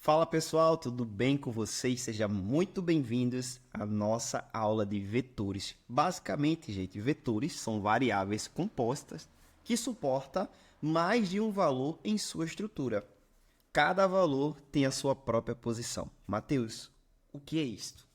Fala pessoal, tudo bem com vocês? Sejam muito bem-vindos à nossa aula de vetores. Basicamente, gente, vetores são variáveis compostas que suportam mais de um valor em sua estrutura. Cada valor tem a sua própria posição. Mateus, o que é isto?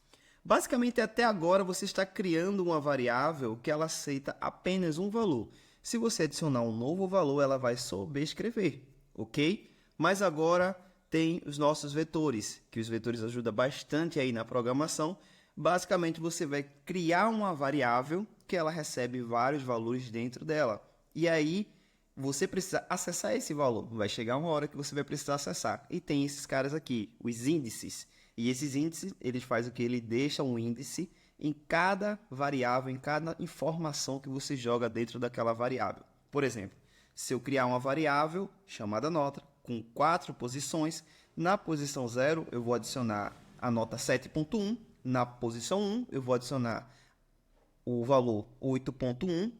Basicamente, até agora você está criando uma variável que ela aceita apenas um valor. Se você adicionar um novo valor, ela vai sobrescrever, ok? Mas agora tem os nossos vetores, que os vetores ajudam bastante aí na programação. Basicamente, você vai criar uma variável que ela recebe vários valores dentro dela. E aí, você precisa acessar esse valor. Vai chegar uma hora que você vai precisar acessar. E tem esses caras aqui, os índices. E esses índices, eles fazem o que? Ele deixa um índice em cada variável, em cada informação que você joga dentro daquela variável. Por exemplo, se eu criar uma variável chamada nota, com 4 posições, na posição 0 eu vou adicionar a nota 7.1, na posição 1 eu vou adicionar o valor 8.1,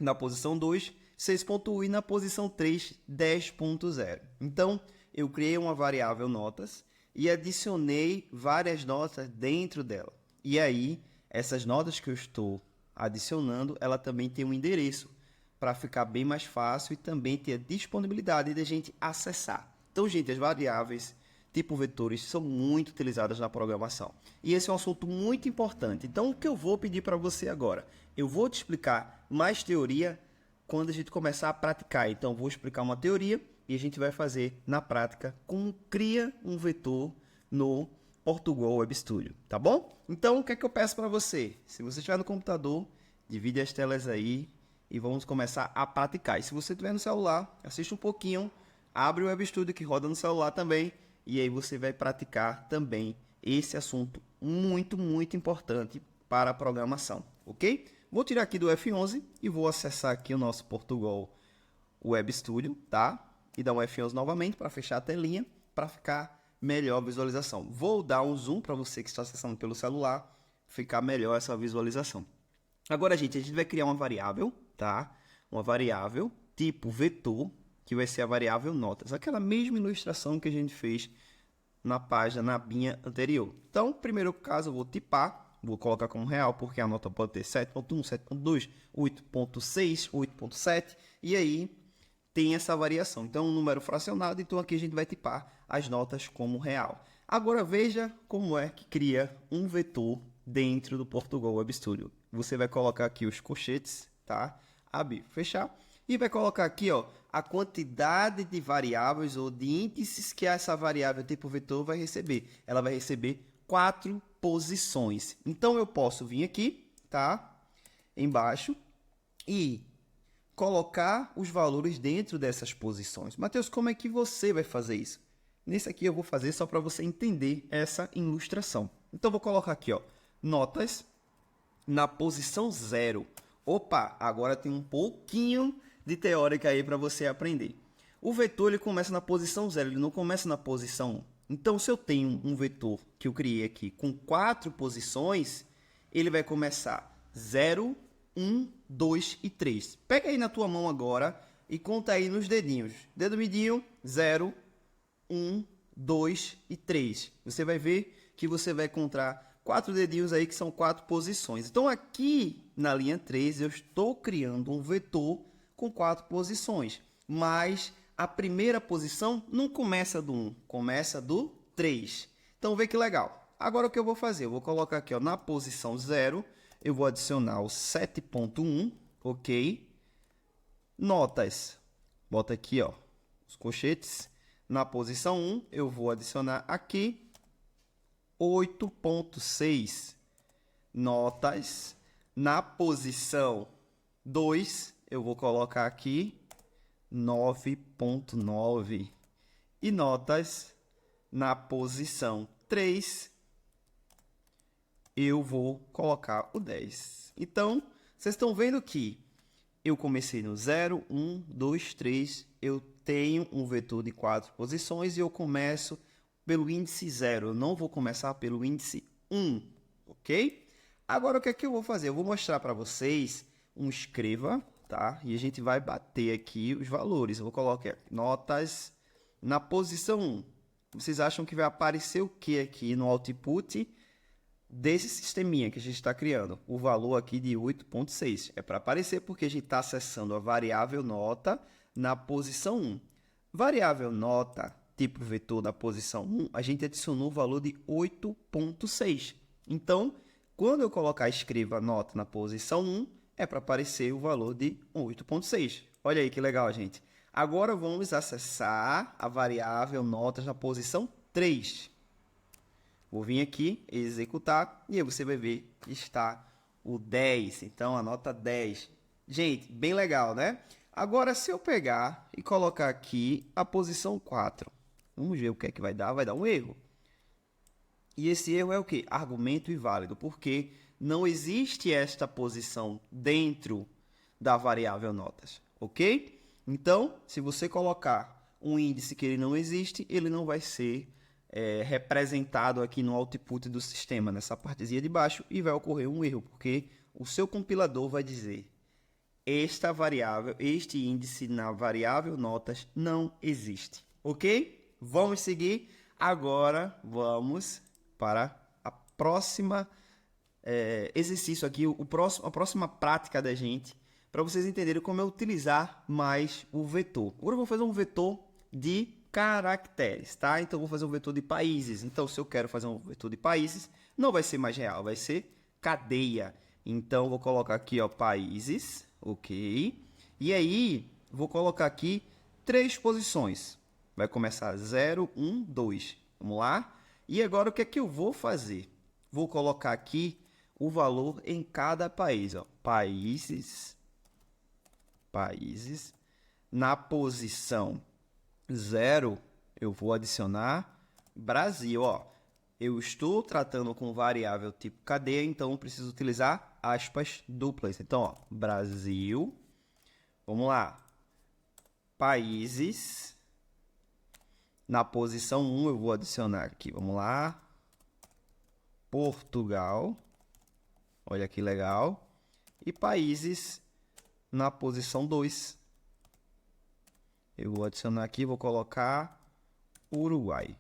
na posição 2, 6.1 e na posição 3, 10.0. Então, eu criei uma variável notas e adicionei várias notas dentro dela. E aí, essas notas que eu estou adicionando, ela também tem um endereço para ficar bem mais fácil e também ter a disponibilidade de a gente acessar. Então, gente, as variáveis tipo vetores são muito utilizadas na programação. E esse é um assunto muito importante. Então, o que eu vou pedir para você agora? Eu vou te explicar mais teoria quando a gente começar a praticar. Então, vou explicar uma teoria e a gente vai fazer na prática como cria um vetor no Portugal Web Studio, tá bom? Então, o que é que eu peço para você? Se você estiver no computador, divide as telas aí e vamos começar a praticar. E se você estiver no celular, assiste um pouquinho, abre o Web Studio que roda no celular também, e aí você vai praticar também esse assunto muito importante para a programação, ok? Vou tirar aqui do F11 e vou acessar aqui o nosso Portugal Web Studio, tá? E dar um F11 novamente para fechar a telinha, para ficar melhor a visualização. Vou dar um zoom para você que está acessando pelo celular, ficar melhor essa visualização. Agora, gente, a gente vai criar uma variável, tá? Uma variável tipo vetor, que vai ser a variável notas. Aquela mesma ilustração que a gente fez na página, na abinha anterior. Então, primeiro caso, eu vou tipar, vou colocar como real, porque a nota pode ter 7.1, 7.2, 8.6, 8.7, e aí tem essa variação. Então, um número fracionado, então aqui a gente vai tipar as notas como real. Agora, veja como é que cria um vetor dentro do Portugal Web Studio. Você vai colocar aqui os colchetes, tá? Abrir, fechar. E vai colocar aqui, ó, a quantidade de variáveis ou de índices que essa variável tipo vetor vai receber. Ela vai receber 4 posições. Então, eu posso vir aqui, tá? Embaixo e colocar os valores dentro dessas posições. Mateus, como é que você vai fazer isso? Nesse aqui eu vou fazer só para você entender essa ilustração. Então, vou colocar aqui, ó, notas na posição 0. Opa, agora tem um pouquinho de teórica aí para você aprender. O vetor ele começa na posição 0, ele não começa na posição 1. Então, se eu tenho um vetor que eu criei aqui com 4 posições, ele vai começar 0, 1, 2 e 3. Pega aí na tua mão agora e conta aí nos dedinhos. Dedo midinho, 0, 1, 2 e 3. Você vai ver que você vai encontrar 4 dedinhos aí que são 4 posições. Então, aqui na linha 3, eu estou criando um vetor com 4 posições. Mas a primeira posição não começa do 1, começa do 3. Então, vê que legal. Agora, o que eu vou fazer? Eu vou colocar aqui ó, na posição 0, eu vou adicionar o 7.1, ok? Notas. Bota aqui ó, os colchetes. Na posição 1, eu vou adicionar aqui 8.6 notas. Na posição 2, eu vou colocar aqui 9.9. E notas na posição 3, eu vou colocar o 10. Então, vocês estão vendo que eu comecei no 0, 1, 2, 3. Eu tenho um vetor de 4 posições e eu começo pelo índice 0. Eu não vou começar pelo índice 1, ok? Agora, o que é que eu vou fazer? Eu vou mostrar para vocês um escreva, tá? E a gente vai bater aqui os valores. Eu vou colocar notas na posição 1. vocês acham que vai aparecer o que aqui no output desse sisteminha que a gente está criando? O valor aqui de 8.6. É para aparecer porque a gente está acessando a variável nota na posição 1. Variável nota, tipo vetor da posição 1, a gente adicionou o valor de 8.6. Então, quando eu colocar escreva nota na posição 1, é para aparecer o valor de 8.6. Olha aí que legal, gente. Agora vamos acessar a variável notas na posição 3. Vou vir aqui, executar, e aí você vai ver que está o 10. Então, a nota 10. Gente, bem legal, né? Agora, se eu pegar e colocar aqui a posição 4, vamos ver o que é que vai dar. Vai dar um erro. E esse erro é o quê? Argumento inválido, porque não existe esta posição dentro da variável notas, ok? Então, se você colocar um índice que ele não existe, ele não vai ser representado aqui no output do sistema, nessa partezinha de baixo, e vai ocorrer um erro, porque o seu compilador vai dizer esta variável, este índice na variável notas não existe, ok? Vamos seguir. Agora, vamos para a próxima exercício aqui, a próxima prática da gente, para vocês entenderem como é utilizar mais o vetor. Agora eu vou fazer um vetor de caracteres, tá? Então, eu vou fazer um vetor de países. Então, se eu quero fazer um vetor de países, não vai ser mais real, vai ser cadeia. Então, vou colocar aqui, ó, países, ok? E aí, vou colocar aqui 3 posições. Vai começar 0, 1, 2. Vamos lá? E agora, o que é que eu vou fazer? Vou colocar aqui o valor em cada país, ó. Países. Na posição 0, eu vou adicionar Brasil, ó. Eu estou tratando com variável tipo cadeia, então eu preciso utilizar aspas duplas. Então, ó, Brasil. Vamos lá. Países. Na posição 1, eu vou adicionar aqui, vamos lá. Portugal. Olha que legal. E países na posição 2. Eu vou adicionar aqui, vou colocar Uruguai.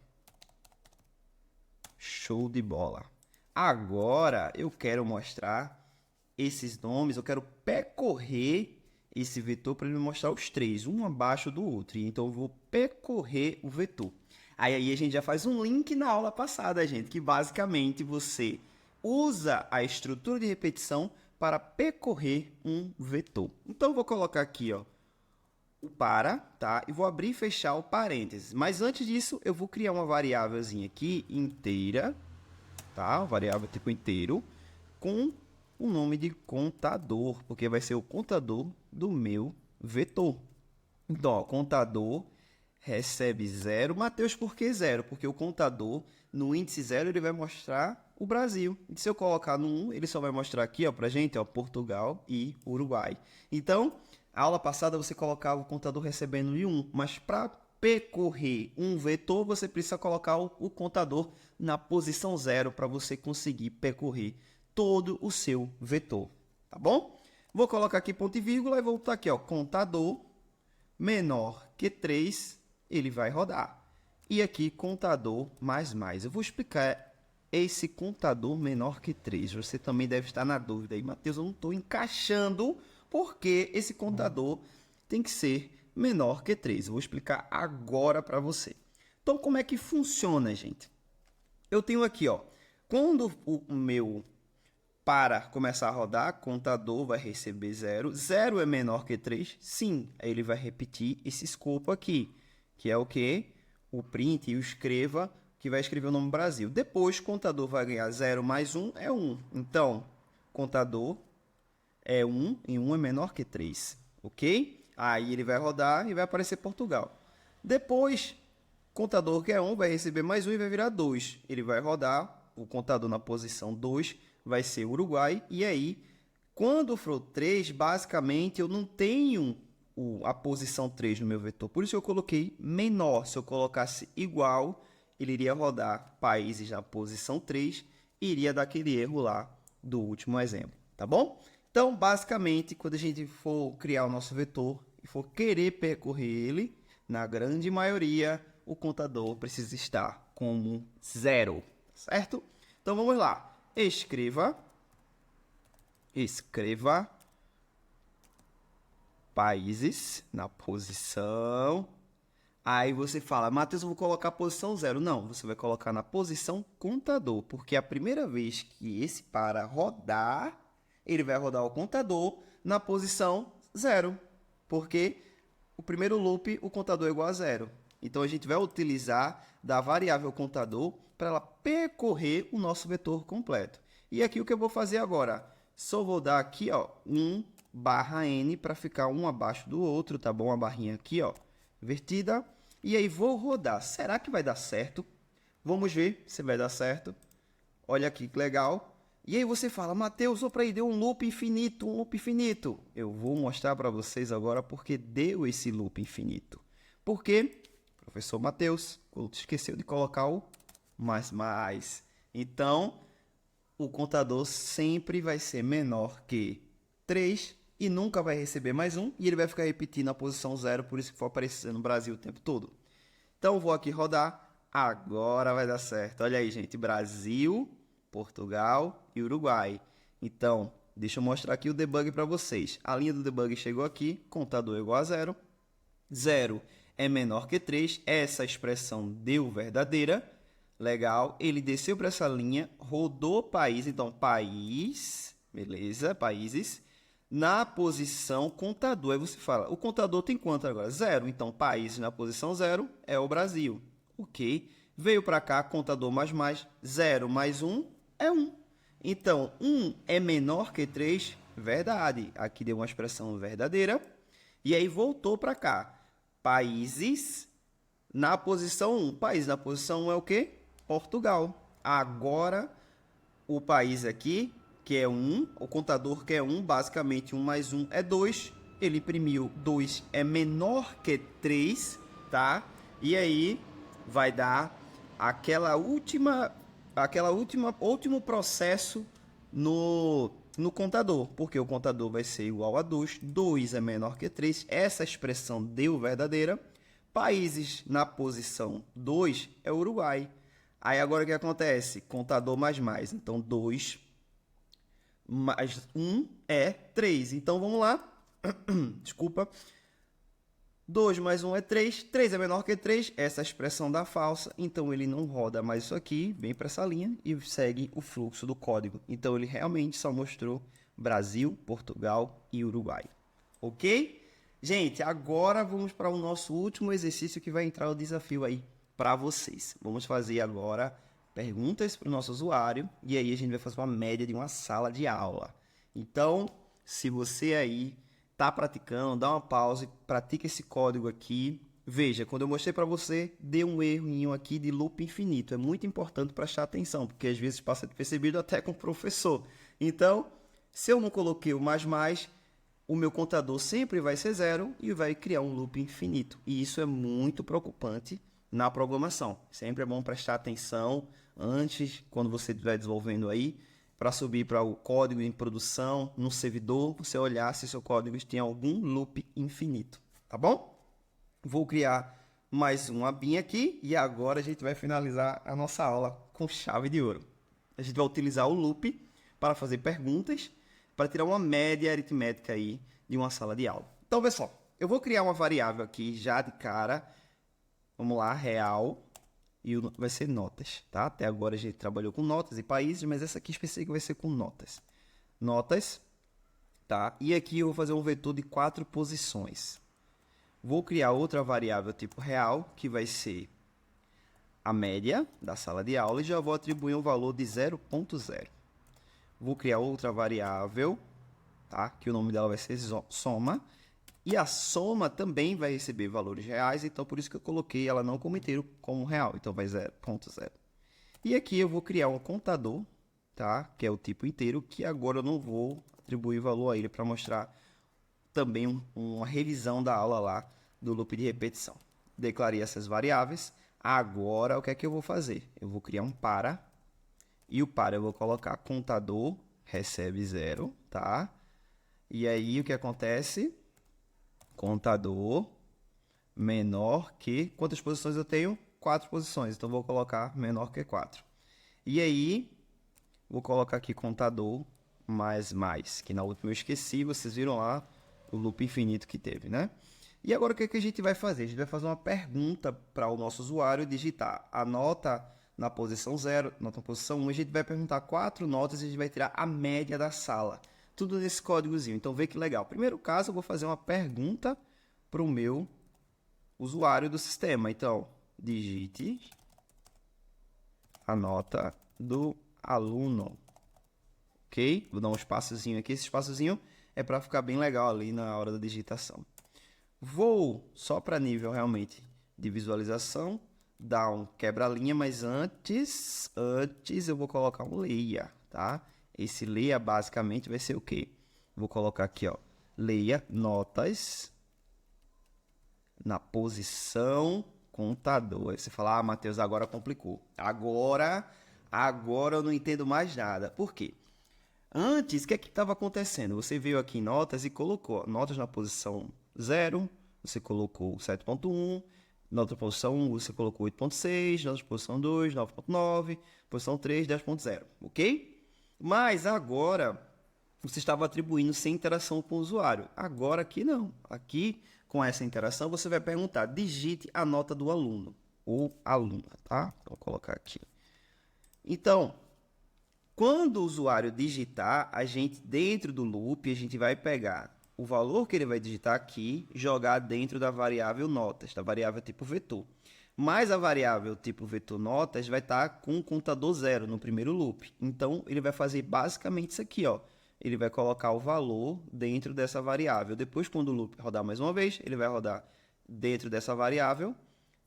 Show de bola. Agora, eu quero mostrar esses nomes, eu quero percorrer esse vetor para ele me mostrar os 3, um abaixo do outro. Então, eu vou percorrer o vetor. Aí a gente já faz um link na aula passada, gente, que basicamente você usa a estrutura de repetição para percorrer um vetor. Então, eu vou colocar aqui, ó, o para, tá? E vou abrir e fechar o parênteses. Mas antes disso, eu vou criar uma variávelzinha aqui inteira, tá? Uma variável tipo inteiro, com o nome de contador, porque vai ser o contador do meu vetor. Então, ó, contador recebe 0. Mateus, por que 0? Porque o contador, no índice 0, ele vai mostrar o Brasil. E se eu colocar no 1, ele só vai mostrar aqui, ó, pra gente, ó, Portugal e Uruguai. Então, a aula passada você colocava o contador recebendo de 1, mas para percorrer um vetor, você precisa colocar o contador na posição 0 para você conseguir percorrer todo o seu vetor, tá bom? Vou colocar aqui ponto e vírgula e vou botar aqui, ó, contador menor que 3, ele vai rodar. E aqui, contador mais. Eu vou explicar esse contador menor que 3. Você também deve estar na dúvida aí, Mateus, eu não estou encaixando porque esse contador tem que ser menor que 3. Eu vou explicar agora para você. Então, como é que funciona, gente? Eu tenho aqui, ó, quando o meu para começar a rodar, contador vai receber 0. 0 é menor que 3? Sim. Aí ele vai repetir esse escopo aqui, que é o quê? O print e o escreva, que vai escrever o nome Brasil. Depois, contador vai ganhar 0 mais 1 é 1. Então, contador é 1 e 1 é menor que 3, ok? Aí ele vai rodar e vai aparecer Portugal. Depois, contador que é 1 vai receber mais 1 e vai virar 2. Ele vai rodar, o contador na posição 2 vai ser Uruguai. E aí, quando for 3, basicamente eu não tenho a posição 3 no meu vetor. Por isso eu coloquei menor. Se eu colocasse igual, ele iria rodar países na posição 3 e iria dar aquele erro lá do último exemplo, tá bom? Então, basicamente, quando a gente for criar o nosso vetor e for querer percorrer ele, na grande maioria, o contador precisa estar como 0, certo? Então, vamos lá. Escreva países na posição. Aí você fala, Matheus, eu vou colocar a posição 0. Não, você vai colocar na posição contador, porque a primeira vez que esse para rodar, ele vai rodar o contador na posição 0, porque o primeiro loop, o contador é igual a 0. Então, a gente vai utilizar da variável contador para ela percorrer o nosso vetor completo. E aqui o que eu vou fazer agora? Só vou dar aqui, ó, 1/n para ficar um abaixo do outro, tá bom? Uma barrinha aqui, ó, invertida. E aí vou rodar. Será que vai dar certo? Vamos ver se vai dar certo. Olha aqui que legal. E aí você fala, Matheus, para aí, deu um loop infinito, um loop infinito. Eu vou mostrar para vocês agora porque deu esse loop infinito. Por quê? Professor Matheus esqueceu de colocar o mais. Então, o contador sempre vai ser menor que 3 e nunca vai receber mais 1, e ele vai ficar repetindo a posição 0, por isso que for aparecendo no Brasil o tempo todo. Então, vou aqui rodar. Agora vai dar certo. Olha aí, gente. Brasil, Portugal e Uruguai. Então, deixa eu mostrar aqui o debug para vocês. A linha do debug chegou aqui. Contador é igual a 0. 0 é menor que 3. Essa expressão deu verdadeira. Legal. Ele desceu para essa linha, rodou o país. Então, país, beleza, países. Na posição contador, aí você fala, o contador tem quanto agora? 0. Então, país na posição 0 é o Brasil. Ok. Veio para cá, contador mais. 0 mais 1 é 1. Então, 1 é menor que 3? Verdade. Aqui deu uma expressão verdadeira. E aí, voltou para cá. Países na posição 1. País na posição 1 é o quê? Portugal. Agora, o país aqui, que é 1, o contador que é 1, basicamente 1 mais 1 é 2. Ele imprimiu 2 é menor que 3, tá? E aí vai dar último processo no contador, porque o contador vai ser igual a 2, 2 é menor que 3, essa expressão deu verdadeira. Países na posição 2 é o Uruguai. Aí agora o que acontece? Contador mais. Então, 2 mais 1 é 3. Então, vamos lá. Desculpa. 2 mais 1 é 3. 3 é menor que 3. Essa expressão dá falsa. Então, ele não roda mais isso aqui. Vem para essa linha e segue o fluxo do código. Então, ele realmente só mostrou Brasil, Portugal e Uruguai. Ok? Gente, agora vamos para o nosso último exercício que vai entrar o desafio aí para vocês. Vamos fazer agora perguntas para o nosso usuário e aí a gente vai fazer uma média de uma sala de aula. Então, se você aí está praticando, dá uma pausa e pratica esse código aqui. Veja, quando eu mostrei para você, deu um errinho aqui de loop infinito. É muito importante prestar atenção, porque às vezes passa despercebido até com o professor. Então, se eu não coloquei o mais, o meu contador sempre vai ser 0 e vai criar um loop infinito. E isso é muito preocupante na programação. Sempre é bom prestar atenção antes, quando você estiver desenvolvendo aí, para subir para o código em produção, no servidor, você olhar se seu código tem algum loop infinito, tá bom? Vou criar mais uma abinha aqui e agora a gente vai finalizar a nossa aula com chave de ouro. A gente vai utilizar o loop para fazer perguntas, para tirar uma média aritmética aí de uma sala de aula. Então, pessoal, eu vou criar uma variável aqui já de cara. Vamos lá, real, e vai ser notas, tá? Até agora a gente trabalhou com notas e países, mas essa aqui específica vai ser com notas. Notas, tá? E aqui eu vou fazer um vetor de 4 posições. Vou criar outra variável tipo real, que vai ser a média da sala de aula, e já vou atribuir um valor de 0.0. Vou criar outra variável, tá? Que o nome dela vai ser soma. E a soma também vai receber valores reais, então por isso que eu coloquei ela não como inteiro, como real. Então vai 0.0. E aqui eu vou criar um contador, tá? Que é o tipo inteiro, que agora eu não vou atribuir valor a ele para mostrar também uma revisão da aula lá do loop de repetição. Declarei essas variáveis. Agora o que é que eu vou fazer? Eu vou criar um para, e o para eu vou colocar contador recebe 0, tá? E aí o que acontece? Contador menor que... Quantas posições eu tenho? 4 posições. Então, vou colocar menor que 4. E aí, vou colocar aqui contador mais, que na última eu esqueci. Vocês viram lá o loop infinito que teve, né? E agora, o que que a gente vai fazer? A gente vai fazer uma pergunta para o nosso usuário digitar a nota na posição 0, nota na posição 1. A gente vai perguntar 4 notas e a gente vai tirar a média da sala. Tudo nesse códigozinho. Então, vê que legal. Primeiro caso, eu vou fazer uma pergunta para o meu usuário do sistema. Então, digite a nota do aluno. Ok? Vou dar um espaçozinho aqui. Esse espaçozinho é para ficar bem legal ali na hora da digitação. Vou, só para nível realmente de visualização, dar um quebra-linha, mas antes eu vou colocar um leia, tá? Esse leia basicamente vai ser o quê? Vou colocar aqui, ó, leia notas na posição contador. Aí você fala, ah, Matheus, agora complicou. Agora eu não entendo mais nada. Por quê? Antes, o que é que estava acontecendo? Você veio aqui em notas e colocou notas na posição 0, você colocou 7.1, na outra posição 1 você colocou 8.6, na outra posição 2, 9.9, posição 3, 10.0, ok? Mas agora, você estava atribuindo sem interação com o usuário. Agora aqui não. Aqui, com essa interação, você vai perguntar, digite a nota do aluno ou aluna, tá? Vou colocar aqui. Então, quando o usuário digitar, a gente, dentro do loop, a gente vai pegar o valor que ele vai digitar aqui, jogar dentro da variável notas, da variável tipo vetor. Mas a variável tipo vetor notas vai estar com o contador 0 no primeiro loop. Então, ele vai fazer basicamente isso aqui, ó. Ele vai colocar o valor dentro dessa variável. Depois, quando o loop rodar mais uma vez, ele vai rodar dentro dessa variável.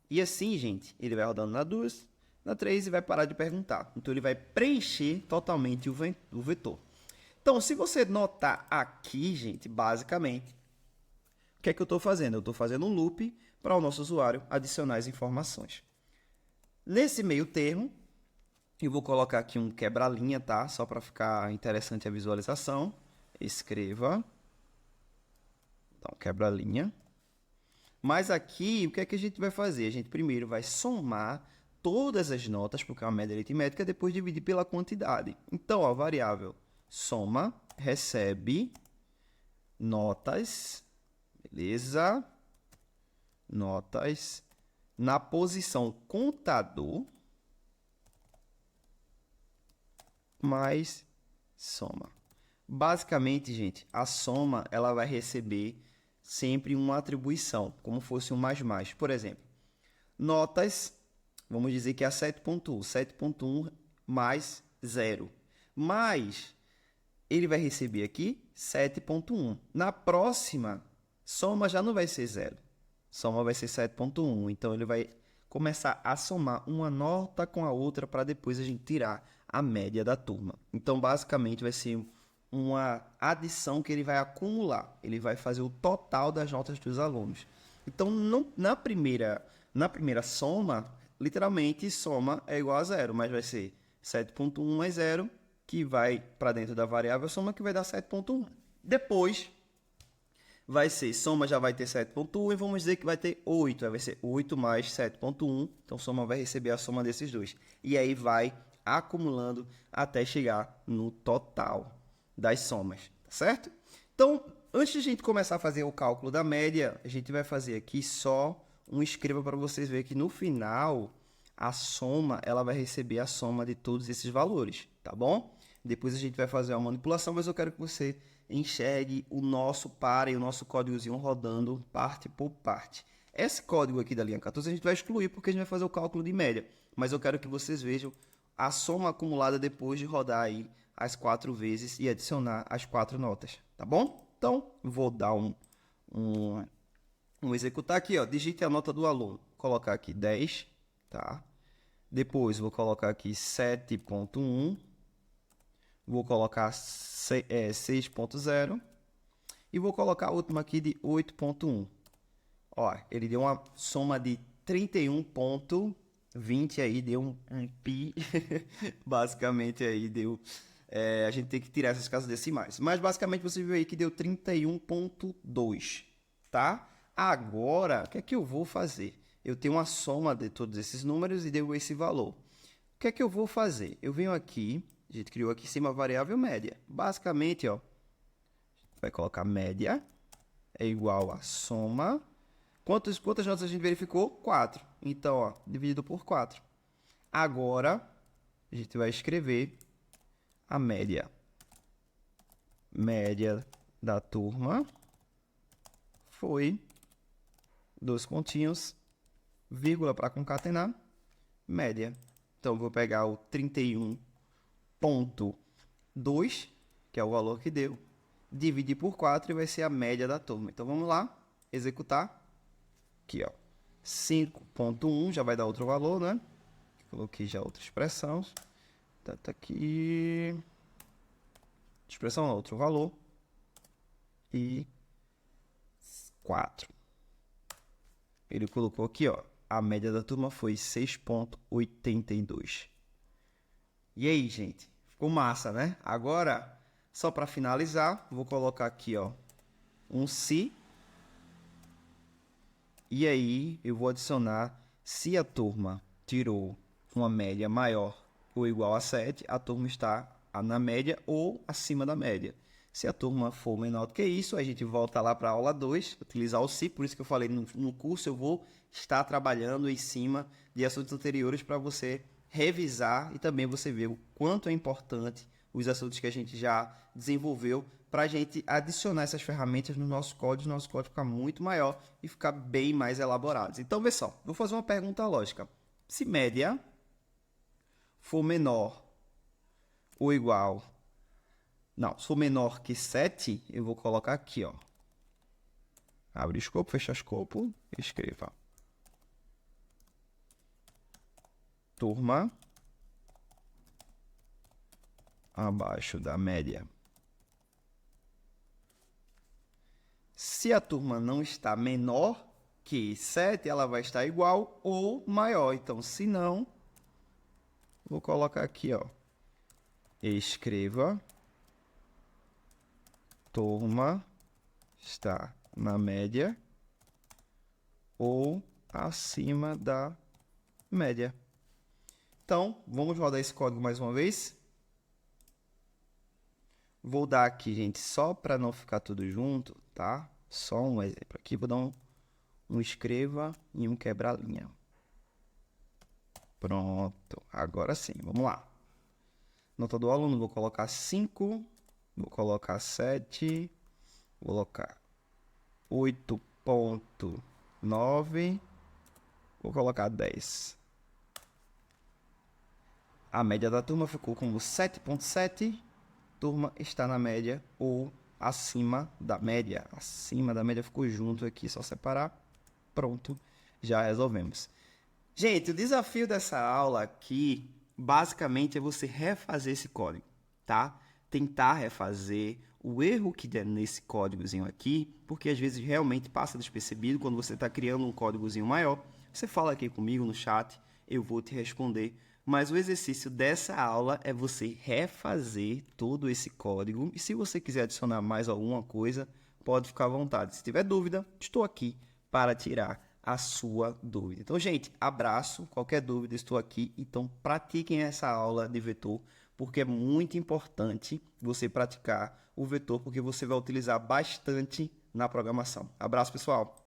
E assim, gente, ele vai rodando na 2, na 3 e vai parar de perguntar. Então, ele vai preencher totalmente o vetor. Então, se você notar aqui, gente, basicamente, o que é que eu estou fazendo? Eu estou fazendo um loop para o nosso usuário adicionar as informações. Nesse meio termo, eu vou colocar aqui um quebra-linha, tá? Só para ficar interessante a visualização. Escreva. Então, quebra-linha. Mas aqui, o que é que a gente vai fazer? A gente primeiro vai somar todas as notas, porque é uma média aritmética, depois dividir pela quantidade. Então, a variável soma recebe notas, beleza? Notas na posição contador mais soma. Basicamente, gente, a soma ela vai receber sempre uma atribuição, como fosse um mais. Por exemplo, notas, vamos dizer que é 7.1, 7.1 mais 0. Mas ele vai receber aqui 7.1. Na próxima, soma já não vai ser 0. Soma vai ser 7.1. Então, ele vai começar a somar uma nota com a outra para depois a gente tirar a média da turma. Então, basicamente, vai ser uma adição que ele vai acumular. Ele vai fazer o total das notas dos alunos. Então, na primeira soma, literalmente, soma é igual a 0, mas vai ser 7.1 mais 0, que vai para dentro da variável soma, que vai dar 7.1. Depois, vai ser, soma já vai ter 7.1 e vamos dizer que vai ter 8. Aí vai ser 8 mais 7.1. Então, soma vai receber a soma desses dois. E aí vai acumulando até chegar no total das somas, tá certo? Então, antes de a gente começar a fazer o cálculo da média, a gente vai fazer aqui só um escreva para vocês verem que no final a soma ela vai receber a soma de todos esses valores, tá bom? Depois a gente vai fazer uma manipulação, mas eu quero que você enxergue o nosso para e o nosso códigozinho rodando parte por parte. Esse código aqui da linha 14 a gente vai excluir porque a gente vai fazer o cálculo de média, mas eu quero que vocês vejam a soma acumulada depois de rodar aí as 4 vezes e adicionar as 4 notas, tá bom? Então, vou dar um executar aqui, ó, digite a nota do aluno, vou colocar aqui 10, tá? Depois, vou colocar aqui 7.1, vou colocar 6.0 e vou colocar a última aqui de 8.1. Ó, ele deu uma soma de 31.20 aí, deu um pi, basicamente aí deu... a gente tem que tirar essas casas decimais. Mas basicamente você viu aí que deu 31.2, tá? Agora, o que é que eu vou fazer? Eu tenho uma soma de todos esses números e deu esse valor. O que é que eu vou fazer? Eu venho aqui, a gente criou aqui em cima a variável média. Basicamente, ó, vai colocar média é igual a soma. Quantas notas a gente verificou? 4. Então, ó, dividido por 4. Agora, a gente vai escrever a média. Média da turma foi, dois pontinhos, vírgula para concatenar, média. Então, eu vou pegar o 31,2, que é o valor que deu, dividir por 4 e vai ser a média da turma. Então, vamos lá, executar. Aqui, ó, 5,1 já vai dar outro valor, né? Coloquei já outra expressão. Tá aqui. Expressão não, outro valor. E 4. Ele colocou aqui, ó, a média da turma foi 6,82. E aí, gente? Ficou massa, né? Agora, só para finalizar, vou colocar aqui, ó, um se. E aí, eu vou adicionar, se a turma tirou uma média maior ou igual a 7, a turma está na média ou acima da média. Se a turma for menor do que isso, a gente volta lá para a aula 2, utilizar o se, por isso que eu falei no curso, eu vou estar trabalhando em cima de assuntos anteriores para você revisar e também você ver o quanto é importante os assuntos que a gente já desenvolveu para a gente adicionar essas ferramentas no nosso código ficar muito maior e ficar bem mais elaborado. Então, vê só, vou fazer uma pergunta lógica. Se média for menor ou igual... Não, se for menor que 7, eu vou colocar aqui, ó. Abre escopo, fecha escopo, escreva. Turma abaixo da média. Se a turma não está menor que 7, ela vai estar igual ou maior. Então, se não, vou colocar aqui, ó. Escreva. Turma está na média ou acima da média. Então, vamos rodar esse código mais uma vez. Vou dar aqui, gente, só para não ficar tudo junto, tá? Só um exemplo aqui, vou dar um escreva e um quebra-linha. Pronto, agora sim, vamos lá. Nota do aluno, vou colocar 5, vou colocar 7, vou colocar 8,9, vou colocar 10. A média da turma ficou como 7,7. Turma está na média ou acima da média. Acima da média ficou junto aqui, só separar. Pronto, já resolvemos. Gente, o desafio dessa aula aqui, basicamente, é você refazer esse código, tá? Tentar refazer o erro que der nesse códigozinho aqui, porque às vezes realmente passa despercebido quando você está criando um códigozinho maior. Você fala aqui comigo no chat, eu vou te responder. Mas o exercício dessa aula é você refazer todo esse código. E se você quiser adicionar mais alguma coisa, pode ficar à vontade. Se tiver dúvida, estou aqui para tirar a sua dúvida. Então, gente, abraço. Qualquer dúvida, estou aqui. Então, pratiquem essa aula de vetor, porque é muito importante você praticar o vetor, porque você vai utilizar bastante na programação. Abraço, pessoal!